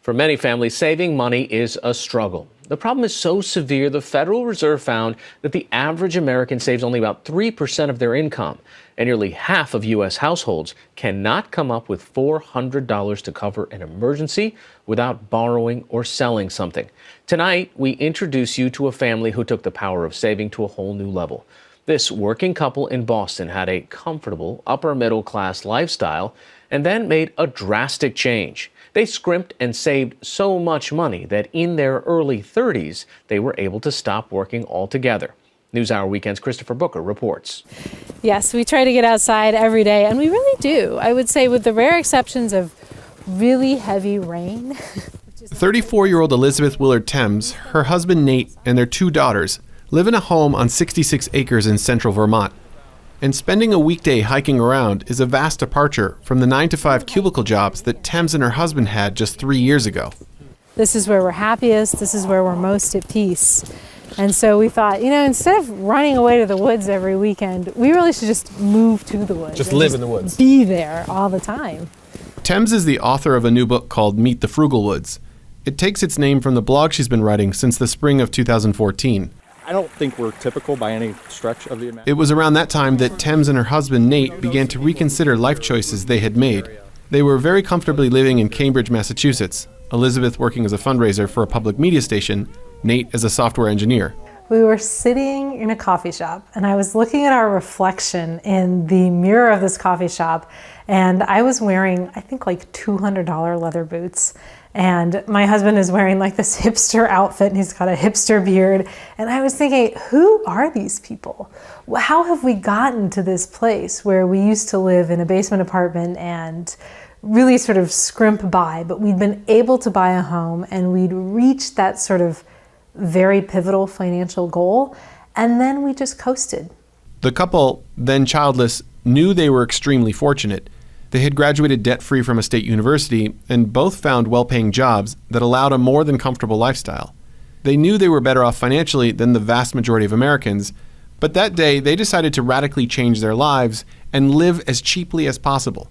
For many families, saving money is a struggle. The problem is so severe, the Federal Reserve found that the average American saves only about 3% of their income, and nearly half of U.S. households cannot come up with $400 to cover an emergency without borrowing or selling something. Tonight, we introduce you to a family who took the power of saving to a whole new level. This working couple in Boston had a comfortable, upper-middle-class lifestyle and then made a drastic change. They scrimped and saved so much money that in their early 30s, they were able to stop working altogether. NewsHour Weekend's Christopher Booker reports. Yes, we try to get outside every day, and we really do. I would say with the rare exceptions of really heavy rain. 34-year-old Elizabeth Willard Thames, her husband Nate, and their 2 daughters live in a home on 66 acres in central Vermont. And spending a weekday hiking around is a vast departure from the 9-to-5 cubicle jobs that Thames and her husband had just 3 years ago. This is where we're happiest. This is where we're most at peace. And so we thought, instead of running away to the woods every weekend, we really should just move to the woods. Just live in the woods. Be there all the time. Thames is the author of a new book called Meet the Frugal Woods. It takes its name from the blog she's been writing since the spring of 2014. I don't think we're typical by any stretch of the imagination. It was around that time that Thames and her husband Nate began to reconsider life choices they had made. They were very comfortably living in Cambridge, Massachusetts, Elizabeth working as a fundraiser for a public media station, Nate as a software engineer. We were sitting in a coffee shop, and I was looking at our reflection in the mirror of this coffee shop, and I was wearing, I think, like $200 leather boots. And my husband is wearing like this hipster outfit, and he's got a hipster beard. And I was thinking, who are these people? How have we gotten to this place where we used to live in a basement apartment and really sort of scrimp by, but we'd been able to buy a home and we'd reached that sort of very pivotal financial goal, and then we just coasted. The couple, then childless, knew they were extremely fortunate. They had graduated debt-free from a state university and both found well-paying jobs that allowed a more than comfortable lifestyle. They knew they were better off financially than the vast majority of Americans, but that day they decided to radically change their lives and live as cheaply as possible.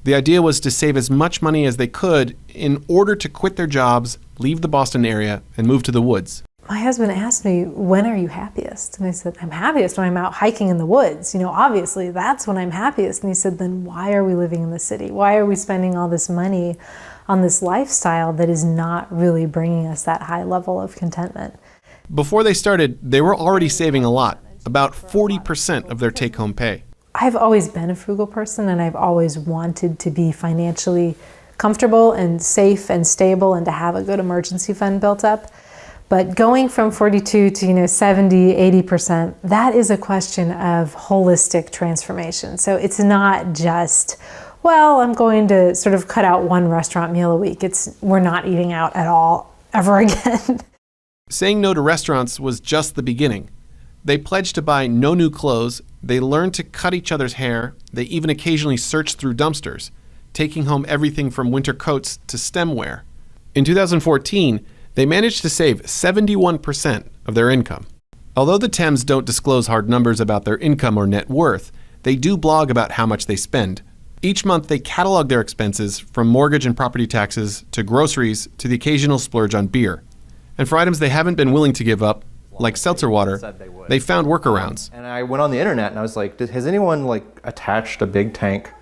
The idea was to save as much money as they could in order to quit their jobs, leave the Boston area, and move to the woods. My husband asked me, when are you happiest? And I said, I'm happiest when I'm out hiking in the woods. Obviously that's when I'm happiest. And he said, then why are we living in the city? Why are we spending all this money on this lifestyle that is not really bringing us that high level of contentment? Before they started, they were already saving a lot, about 40% of their take-home pay. I've always been a frugal person, and I've always wanted to be financially comfortable and safe and stable and to have a good emergency fund built up. But going from 42 to 70, 80%, that is a question of holistic transformation. So it's not just, well, I'm going to sort of cut out one restaurant meal a week. We're not eating out at all ever again. Saying no to restaurants was just the beginning. They pledged to buy no new clothes. They learned to cut each other's hair. They even occasionally searched through dumpsters, taking home everything from winter coats to stemware. In 2014, they managed to save 71% of their income. Although the Thames don't disclose hard numbers about their income or net worth, they do blog about how much they spend. Each month they catalog their expenses, from mortgage and property taxes to groceries to the occasional splurge on beer. And for items they haven't been willing to give up, like seltzer water, they found workarounds. And I went on the internet and I was like, has anyone attached a big tank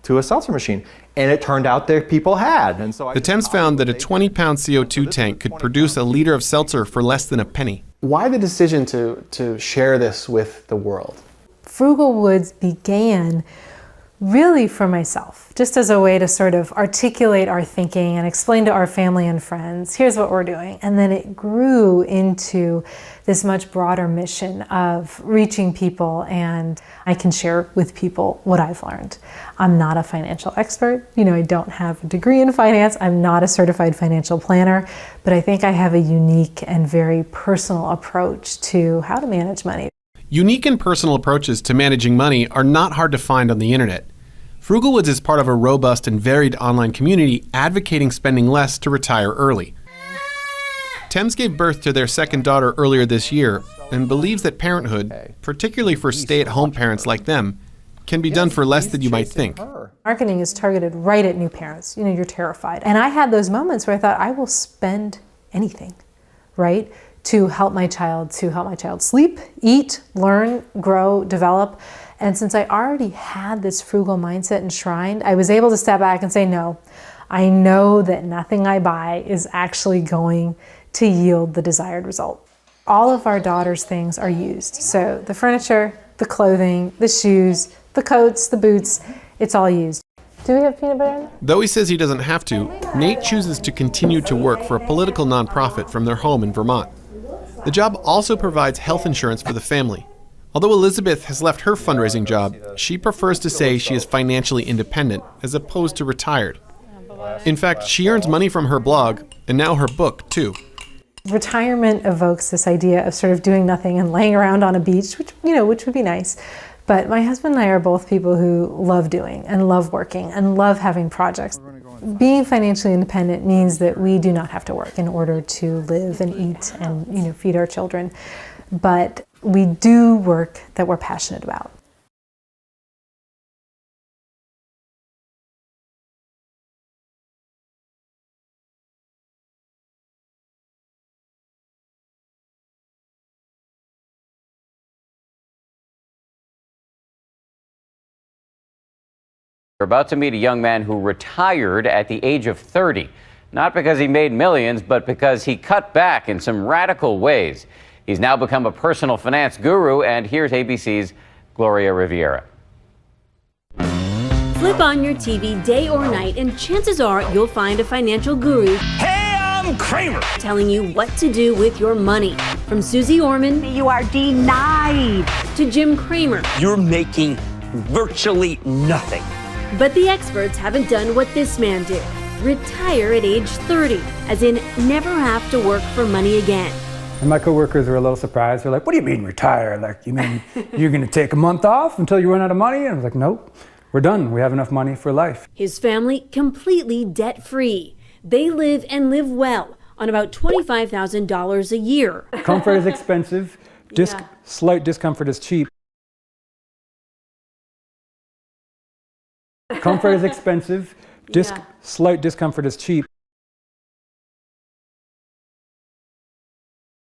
to a seltzer machine? And it turned out that people had. And so the Thames found that a 20-pound CO2 tank could produce a liter of seltzer for less than a penny. Why the decision to share this with the world? Frugal Woods began really for myself, just as a way to sort of articulate our thinking and explain to our family and friends, here's what we're doing. And then it grew into this much broader mission of reaching people, and I can share with people what I've learned. I'm not a financial expert. I don't have a degree in finance. I'm not a certified financial planner, but I think I have a unique and very personal approach to how to manage money. Unique and personal approaches to managing money are not hard to find on the internet. Frugal Woods is part of a robust and varied online community advocating spending less to retire early. Thames gave birth to their second daughter earlier this year and believes that parenthood, particularly for stay-at-home parents like them, can be done for less than you might think. Marketing is targeted right at new parents. You're terrified. And I had those moments where I thought, I will spend anything, right? To help my child sleep, eat, learn, grow, develop. And since I already had this frugal mindset enshrined, I was able to step back and say, no, I know that nothing I buy is actually going to yield the desired result. All of our daughter's things are used. So the furniture, the clothing, the shoes, the coats, the boots, it's all used. Do we have peanut butter in there? Though he says he doesn't have to, Nate chooses to continue to work for a political nonprofit from their home in Vermont. The job also provides health insurance for the family. Although Elizabeth has left her fundraising job, she prefers to say she is financially independent as opposed to retired. In fact, she earns money from her blog and now her book, too. Retirement evokes this idea of sort of doing nothing and laying around on a beach, which would be nice. But my husband and I are both people who love doing and love working and love having projects. Being financially independent means that we do not have to work in order to live and eat and feed our children. But we do work that we're passionate about. We're about to meet a young man who retired at the age of 30, not because he made millions, but because he cut back in some radical ways. He's now become a personal finance guru, and here's ABC's Gloria Riviera. Flip on your TV day or night, and chances are you'll find a financial guru. Hey, I'm Kramer. Telling you what to do with your money. From Susie Orman. You are denied. To Jim Cramer. You're making virtually nothing. But the experts haven't done what this man did. Retire at age 30, as in never have to work for money again. And my coworkers were a little surprised. They're like, what do you mean retire? Like, you mean you're going to take a month off until you run out of money? And I was like, nope, we're done. We have enough money for life. His family completely debt-free. They live and live well on about $25,000 a year. Comfort is expensive. Slight discomfort is cheap. Comfort is expensive. Slight discomfort is cheap.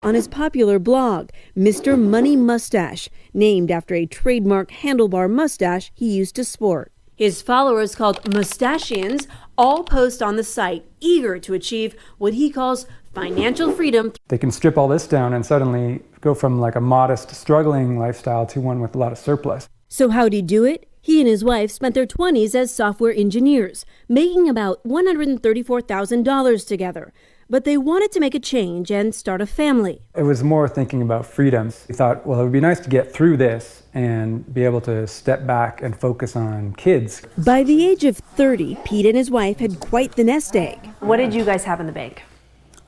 On his popular blog, Mr. Money Mustache, named after a trademark handlebar mustache he used to sport. His followers, called Mustachians, all post on the site, eager to achieve what he calls financial freedom. They can strip all this down and suddenly go from like a modest, struggling lifestyle to one with a lot of surplus. So how'd he do it? He and his wife spent their 20s as software engineers, making about $134,000 together. But they wanted to make a change and start a family. It was more thinking about freedoms. We thought, well, it would be nice to get through this and be able to step back and focus on kids. By the age of 30, Pete and his wife had quite the nest egg. What did you guys have in the bank?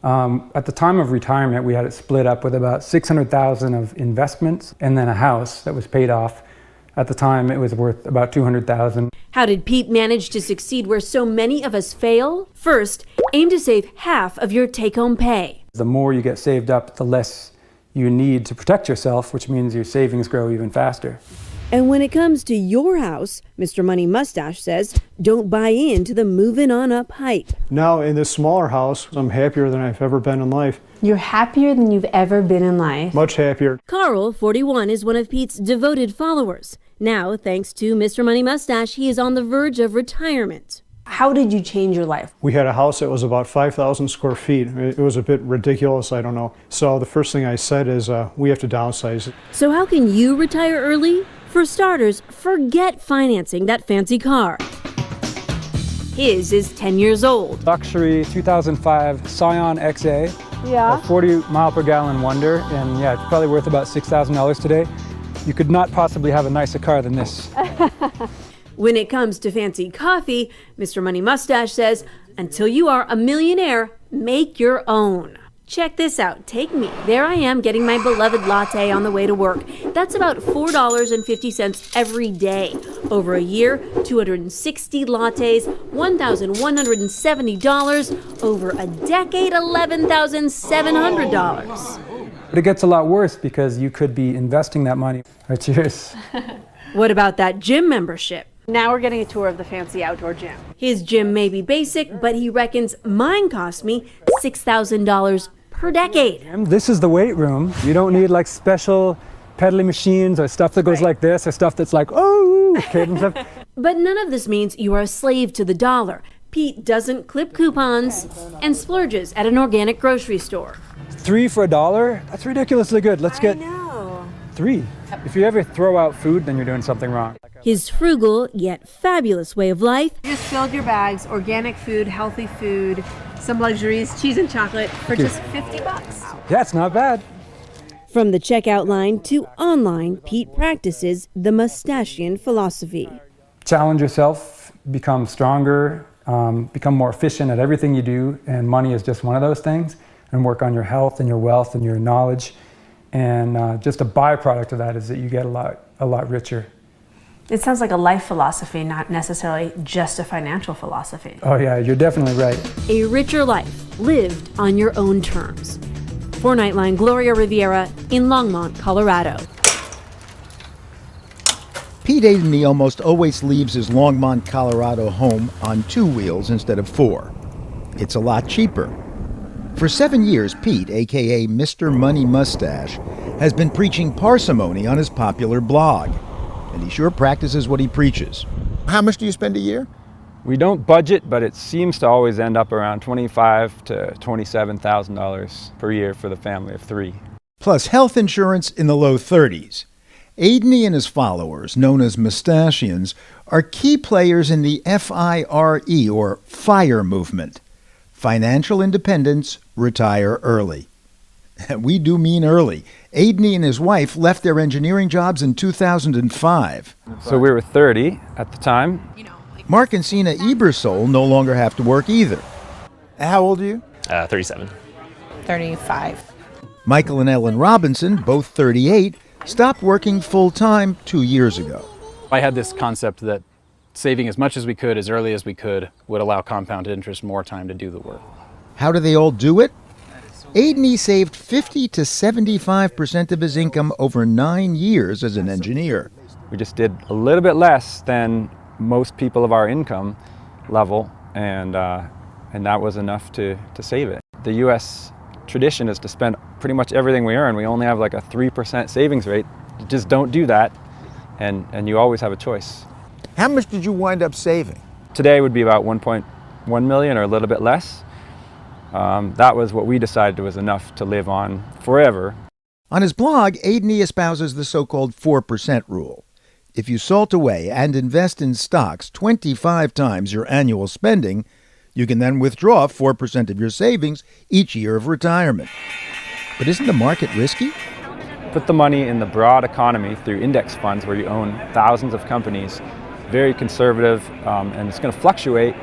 At the time of retirement, we had it split up with about $600,000 of investments and then a house that was paid off. At the time, it was worth about $200,000. How did Pete manage to succeed where so many of us fail? First, aim to save half of your take-home pay. The more you get saved up, the less you need to protect yourself, which means your savings grow even faster. And when it comes to your house, Mr. Money Mustache says, don't buy into the moving on up hype. Now in this smaller house, I'm happier than I've ever been in life. You're happier than you've ever been in life. Much happier. Carl, 41, is one of Pete's devoted followers. Now, thanks to Mr. Money Mustache, he is on the verge of retirement. How did you change your life? We had a house that was about 5,000 square feet. It was a bit ridiculous, I don't know. So the first thing I said is we have to downsize. So how can you retire early? For starters, forget financing that fancy car. His is 10 years old. Luxury 2005 Scion XA. Yeah. A 40 mile per gallon wonder, and yeah, it's probably worth about $6,000 today. You could not possibly have a nicer car than this. When it comes to fancy coffee, Mr. Money Mustache says, until you are a millionaire, make your own. Check this out. Take me. There I am getting my beloved latte on the way to work. That's about $4.50 every day. Over a year, 260 lattes, $1,170. Over a decade, $11,700. But it gets a lot worse because you could be investing that money. All right, cheers. What about that gym membership? Now we're getting a tour of the fancy outdoor gym. His gym may be basic, but he reckons mine cost me $6,000 per decade. This is the weight room. You don't need like special pedaling machines or stuff that goes like this or stuff that's like, oh, kid and stuff. But none of this means you are a slave to the dollar. Pete doesn't clip coupons and splurges at an organic grocery store. 3 for $1? That's ridiculously good. Let's get 3. If you ever throw out food, then you're doing something wrong. His frugal yet fabulous way of life You just filled your bags, organic food, healthy food, some luxuries, cheese and chocolate for just $50. Yeah, it's not bad. From the checkout line to online, Pete practices the mustachian philosophy. Challenge yourself, become stronger, become more efficient at everything you do, and money is just one of those things. And work on your health and your wealth and your knowledge. And just a byproduct of that is that you get a lot richer. It sounds like a life philosophy, not necessarily just a financial philosophy. Oh yeah, you're definitely right. A richer life lived on your own terms. For Nightline, Gloria Riviera in Longmont, Colorado. Pete Adeney almost always leaves his Longmont, Colorado home on 2 wheels instead of 4. It's a lot cheaper. For 7 years, Pete, aka Mr. Money Mustache, has been preaching parsimony on his popular blog. And he sure practices what he preaches. How much do you spend a year? We don't budget, but it seems to always end up around $25,000 to $27,000 per year for the family of 3. Plus health insurance in the low 30s. Adeney and his followers, known as mustachians, are key players in the FIRE, or FIRE movement. Financial independence, retire early. We do mean early. Adeney and his wife left their engineering jobs in 2005. So we were 30 at the time. Mark and Sina Ebersole no longer have to work either. How old are you? 37. 35. Michael and Ellen Robinson, both 38, stopped working full-time 2 years ago. I had this concept that saving as much as we could, as early as we could, would allow compound interest more time to do the work. How do they all do it? Adeney saved 50 to 75% of his income over 9 years as an engineer. We just did a little bit less than most people of our income level, and that was enough to save it. The U.S. tradition is to spend pretty much everything we earn. We only have like a 3% savings rate. You just don't do that, and you always have a choice. How much did you wind up saving? Today would be about 1.1 million or a little bit less. That was what we decided was enough to live on forever. On his blog, Adeney espouses the so-called 4% rule. If you salt away and invest in stocks 25 times your annual spending, you can then withdraw 4% of your savings each year of retirement. But isn't the market risky? Put the money in the broad economy through index funds where you own thousands of companies. Very conservative, and it's going to fluctuate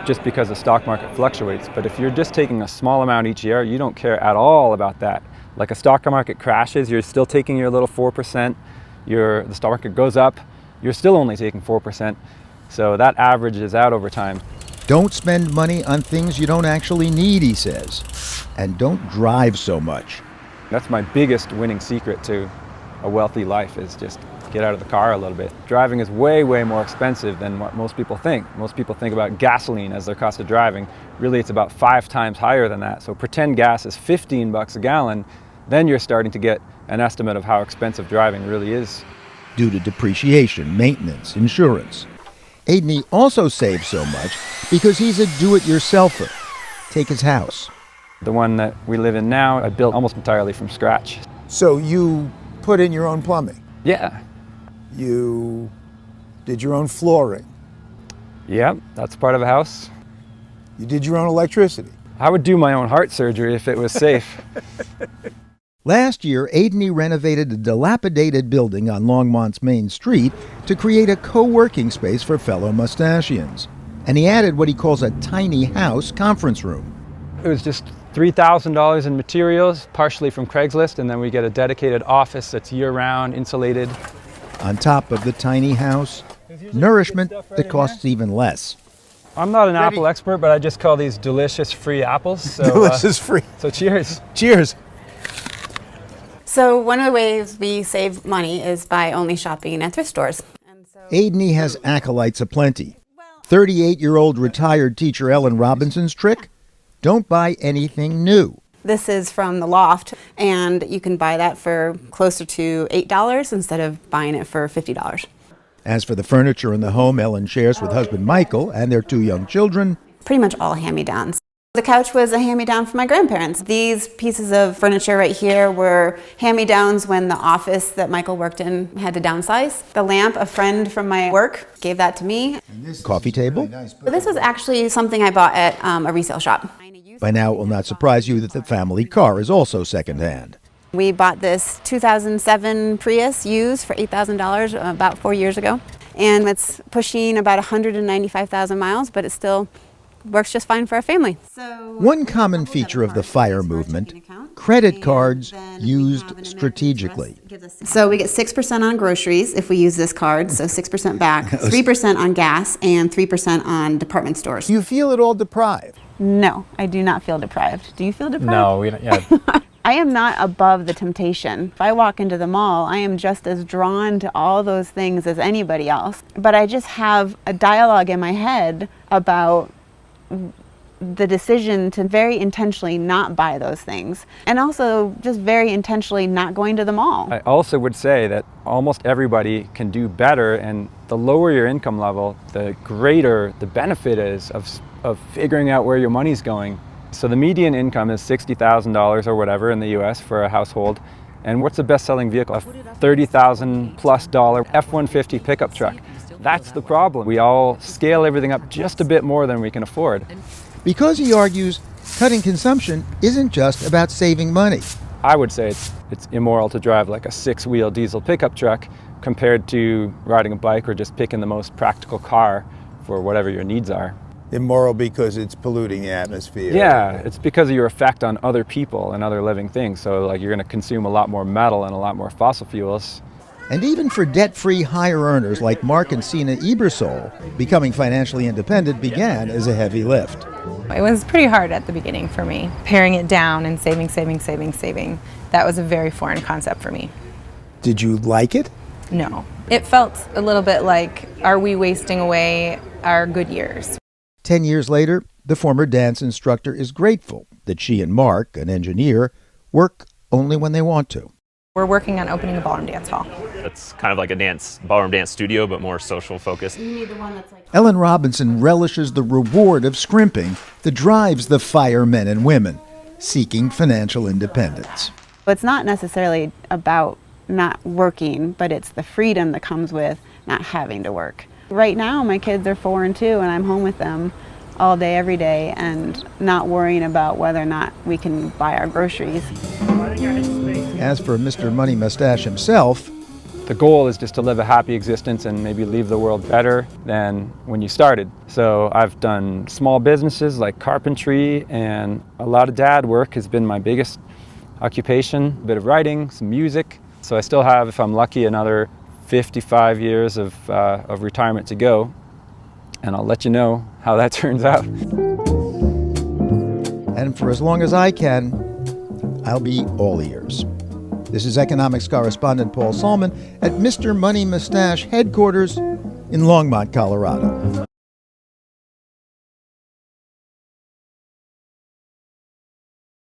just because the stock market fluctuates. But if you're just taking a small amount each year, you don't care at all about that. Like a stock market crashes, you're still taking your little 4%. The stock market goes up, you're still only taking 4%. So that averages out over time. Don't spend money on things you don't actually need, he says. And don't drive so much. That's my biggest winning secret to a wealthy life, is just get out of the car a little bit. Driving is way, way more expensive than what most people think. Most people think about gasoline as their cost of driving. Really, it's about 5 times higher than that. So pretend gas is $15 a gallon, then you're starting to get an estimate of how expensive driving really is. Due to depreciation, maintenance, insurance. Adeney also saves so much because he's a do-it-yourselfer. Take his house. The one that we live in now, I built almost entirely from scratch. So you put in your own plumbing? Yeah. You did your own flooring? Yeah, that's part of a house. You did your own electricity? I would do my own heart surgery if it was safe. Last year, Adeney renovated a dilapidated building on Longmont's main street to create a co-working space for fellow mustachians. And he added what he calls a tiny house conference room. It was just $3,000 in materials, partially from Craigslist, and then we get a dedicated office that's year-round, insulated. On top of the tiny house, nourishment that costs even less. I'm not an apple expert, but I just call these delicious free apples. So, delicious free. So cheers. Cheers. So one of the ways we save money is by only shopping at thrift stores. Aidney has acolytes aplenty. 38-year-old retired teacher Ellen Robinson's trick? Don't buy anything new. This is from the loft, and you can buy that for closer to $8 instead of buying it for $50. As for the furniture in the home Ellen shares with husband Michael and their 2 young children, pretty much all hand-me-downs. The couch was a hand-me-down from my grandparents. These pieces of furniture right here were hand-me-downs when the office that Michael worked in had to downsize. The lamp, a friend from my work gave that to me. Coffee table? This was actually something I bought at a resale shop. By now it will not surprise you that the family car is also secondhand. We bought this 2007 Prius used for $8,000 about 4 years ago. And it's pushing about 195,000 miles, but it still works just fine for our family. One common feature of the FIRE movement, credit cards used strategically. So we get 6% on groceries if we use this card, so 6% back, 3% on gas, and 3% on department stores. Do you feel at all deprived? No, I do not feel deprived. Do you feel deprived? No, we don't. Yeah. I am not above the temptation. If I walk into the mall, I am just as drawn to all those things as anybody else. But I just have a dialogue in my head about the decision to very intentionally not buy those things, and also just very intentionally not going to the mall. I also would say that almost everybody can do better, and the lower your income level, the greater the benefit is of figuring out where your money's going. So the median income is $60,000 or whatever in the US for a household. And what's the best-selling vehicle? A $30,000 plus F-150 pickup truck. That's the problem. We all scale everything up just a bit more than we can afford. Because he argues cutting consumption isn't just about saving money. I would say it's immoral to drive like a 6-wheel diesel pickup truck compared to riding a bike or just picking the most practical car for whatever your needs are. Immoral because it's polluting the atmosphere. Yeah, it's because of your effect on other people and other living things. So like you're going to consume a lot more metal and a lot more fossil fuels. And even for debt-free higher earners like Mark and Sina Ebersol, becoming financially independent began as a heavy lift. It was pretty hard at the beginning for me, paring it down and saving. That was a very foreign concept for me. Did you like it? No. It felt a little bit like, are we wasting away our good years? 10 years later, the former dance instructor is grateful that she and Mark, an engineer, work only when they want to. We're working on opening a ballroom dance hall. It's kind of like a ballroom dance studio, but more social focused. Ellen Robinson relishes the reward of scrimping that drives the FIRE men and women seeking financial independence. It's not necessarily about not working, but it's the freedom that comes with not having to work. Right now, my kids are 4 and 2, and I'm home with them all day, every day, and not worrying about whether or not we can buy our groceries. As for Mr. Money Mustache himself, the goal is just to live a happy existence and maybe leave the world better than when you started. So I've done small businesses like carpentry, and a lot of dad work has been my biggest occupation, a bit of writing, some music. So I still have, if I'm lucky, another 55 years of retirement to go, and I'll let you know how that turns out. And for as long as I can, I'll be all ears. This is economics correspondent Paul Salman at Mr. Money Mustache headquarters in Longmont, Colorado.